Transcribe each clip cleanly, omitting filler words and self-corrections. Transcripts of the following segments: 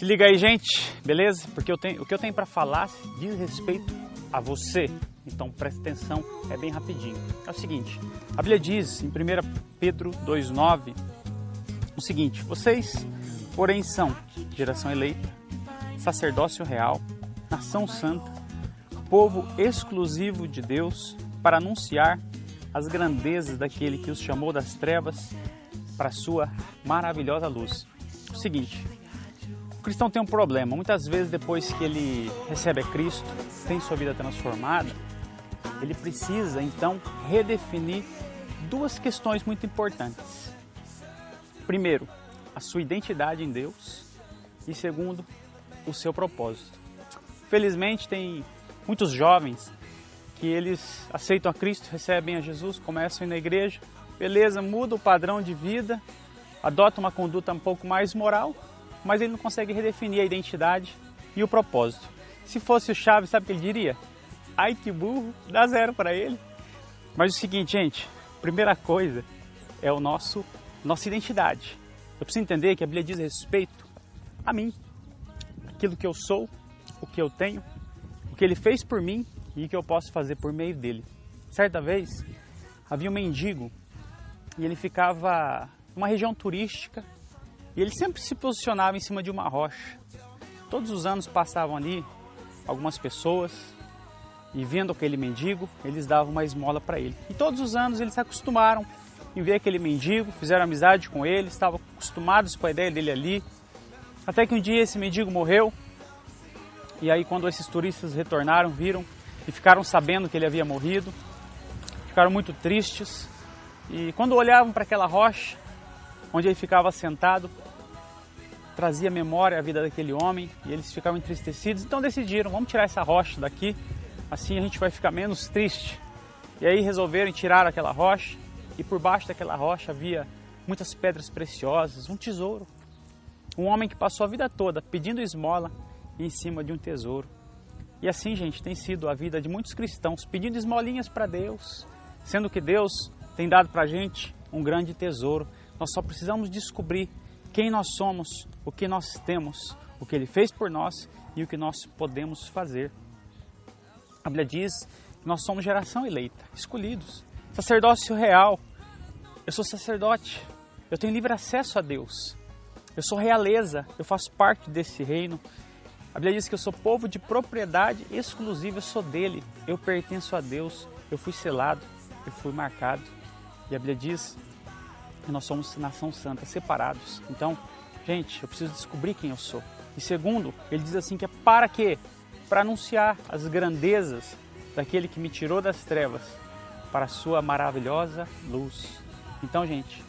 Se liga aí, gente, beleza? Porque o que eu tenho para falar diz respeito a você. Então presta atenção, é bem rapidinho. É o seguinte, a Bíblia diz em 1 Pedro 2,9 o seguinte: vocês, porém, são geração eleita, sacerdócio real, nação santa, povo exclusivo de Deus, para anunciar as grandezas daquele que os chamou das trevas para a sua maravilhosa luz. O seguinte, o cristão tem um problema. Muitas vezes, depois que ele recebe a Cristo, tem sua vida transformada, ele precisa, então, redefinir duas questões muito importantes. Primeiro, a sua identidade em Deus e, segundo, o seu propósito. Felizmente, tem muitos jovens que eles aceitam a Cristo, recebem a Jesus, começam a ir na igreja, beleza, muda o padrão de vida, adota uma conduta um pouco mais moral, mas ele não consegue redefinir a identidade e o propósito. Se fosse o Chaves, sabe o que ele diria? Ai, que burro, dá 0 para ele. Mas o seguinte, gente, primeira coisa é nossa identidade. Eu preciso entender que a Bíblia diz respeito a mim, aquilo que eu sou, o que eu tenho, o que ele fez por mim e o que eu posso fazer por meio dele. Certa vez, havia um mendigo e ele ficava numa região turística e ele sempre se posicionava em cima de uma rocha. Todos os anos passavam ali algumas pessoas e, vendo aquele mendigo, eles davam uma esmola para ele. E todos os anos eles se acostumaram em ver aquele mendigo, fizeram amizade com ele, estavam acostumados com a ideia dele ali. Até que um dia esse mendigo morreu. E aí, quando esses turistas retornaram, viram e ficaram sabendo que ele havia morrido, ficaram muito tristes. E quando olhavam para aquela rocha onde ele ficava sentado, trazia memória à vida daquele homem e eles ficavam entristecidos. Então decidiram, vamos tirar essa rocha daqui, assim a gente vai ficar menos triste. E aí resolveram tirar aquela rocha e por baixo daquela rocha havia muitas pedras preciosas, um tesouro. Um homem que passou a vida toda pedindo esmola em cima de um tesouro. E assim, gente, tem sido a vida de muitos cristãos, pedindo esmolinhas para Deus, sendo que Deus tem dado para a gente um grande tesouro. Nós só precisamos descobrir quem nós somos, o que nós temos, o que Ele fez por nós e o que nós podemos fazer. A Bíblia diz que nós somos geração eleita, escolhidos, sacerdócio real. Eu sou sacerdote, eu tenho livre acesso a Deus, eu sou realeza, eu faço parte desse reino. A Bíblia diz que eu sou povo de propriedade exclusiva, eu sou dele, eu pertenço a Deus, eu fui selado, eu fui marcado. E a Bíblia diz que nós somos nação santa, separados. Então, gente, eu preciso descobrir quem eu sou. E segundo, ele diz assim que é para quê? Para anunciar as grandezas daquele que me tirou das trevas para a sua maravilhosa luz. Então, gente,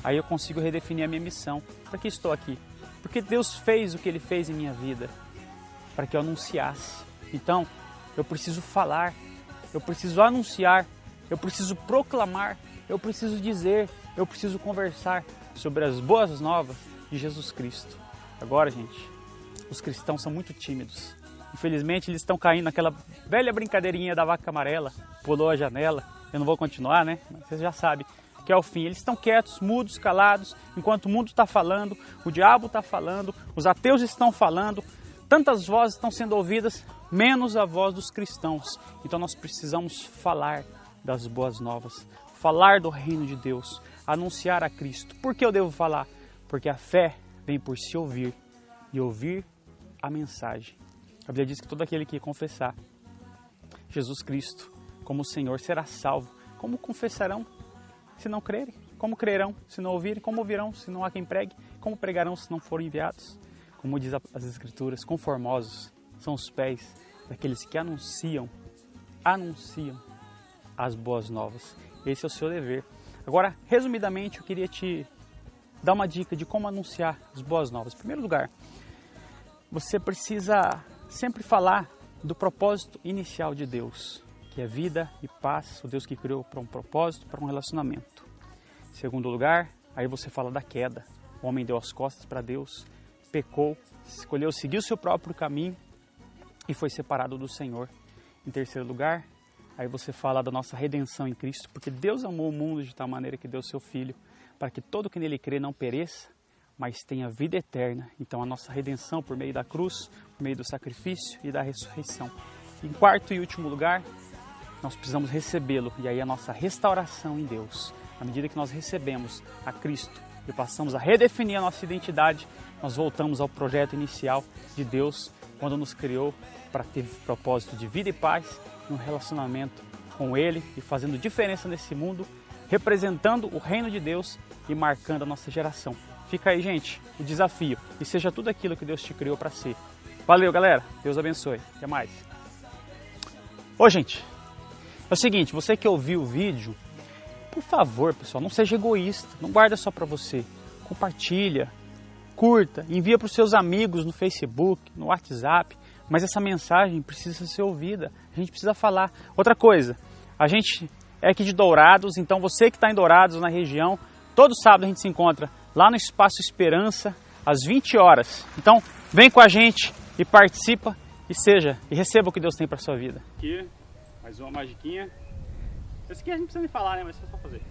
aí eu consigo redefinir a minha missão. Para que estou aqui? Porque Deus fez o que Ele fez em minha vida, para que eu anunciasse. Então, eu preciso falar, eu preciso anunciar, eu preciso proclamar, eu preciso dizer, eu preciso conversar sobre as boas novas de Jesus Cristo. Agora, gente, os cristãos são muito tímidos. Infelizmente, eles estão caindo naquela velha brincadeirinha da vaca amarela, pulou a janela. Eu não vou continuar, né? Mas vocês já sabem que é o fim. Eles estão quietos, mudos, calados, enquanto o mundo está falando, o diabo está falando, os ateus estão falando, tantas vozes estão sendo ouvidas, menos a voz dos cristãos. Então nós precisamos falar das boas novas, falar do reino de Deus, anunciar a Cristo. Por que eu devo falar? Porque a fé vem por se ouvir e ouvir a mensagem. A Bíblia diz que todo aquele que confessar Jesus Cristo como Senhor será salvo. Como confessarão se não crerem? Como crerão se não ouvirem? Como ouvirão se não há quem pregue? Como pregarão se não forem enviados? Como diz as Escrituras, conformosos são os pés daqueles que anunciam as boas novas. Esse é o seu dever. Agora, resumidamente, eu queria te dar uma dica de como anunciar as boas novas. Em primeiro lugar, você precisa sempre falar do propósito inicial de Deus, que é vida e paz, o Deus que criou para um propósito, para um relacionamento. Em segundo lugar, aí você fala da queda. O homem deu as costas para Deus, pecou, escolheu seguir o seu próprio caminho e foi separado do Senhor. Em terceiro lugar, aí você fala da nossa redenção em Cristo, porque Deus amou o mundo de tal maneira que deu seu Filho, para que todo que nele crê não pereça, mas tem a vida eterna. Então a nossa redenção por meio da cruz, por meio do sacrifício e da ressurreição. Em quarto e último lugar, nós precisamos recebê-lo, e aí a nossa restauração em Deus. À medida que nós recebemos a Cristo e passamos a redefinir a nossa identidade, nós voltamos ao projeto inicial de Deus, quando nos criou para ter propósito de vida e paz, um relacionamento com Ele e fazendo diferença nesse mundo, representando o reino de Deus e marcando a nossa geração. Fica aí, gente, o desafio, e seja tudo aquilo que Deus te criou para ser. Valeu, galera, Deus abençoe, até mais. Ô, gente, é o seguinte, você que ouviu o vídeo, por favor, pessoal, não seja egoísta, não guarda só para você, compartilha, curta, envia para os seus amigos no Facebook, no WhatsApp, mas essa mensagem precisa ser ouvida, a gente precisa falar. Outra coisa, a gente é aqui de Dourados, então você que está em Dourados, na região, todo sábado a gente se encontra lá no Espaço Esperança, às 20 horas. Então, vem com a gente e participa e receba o que Deus tem para a sua vida. Aqui, mais uma magiquinha. Esse aqui a gente não precisa nem falar, né? Mas é só fazer.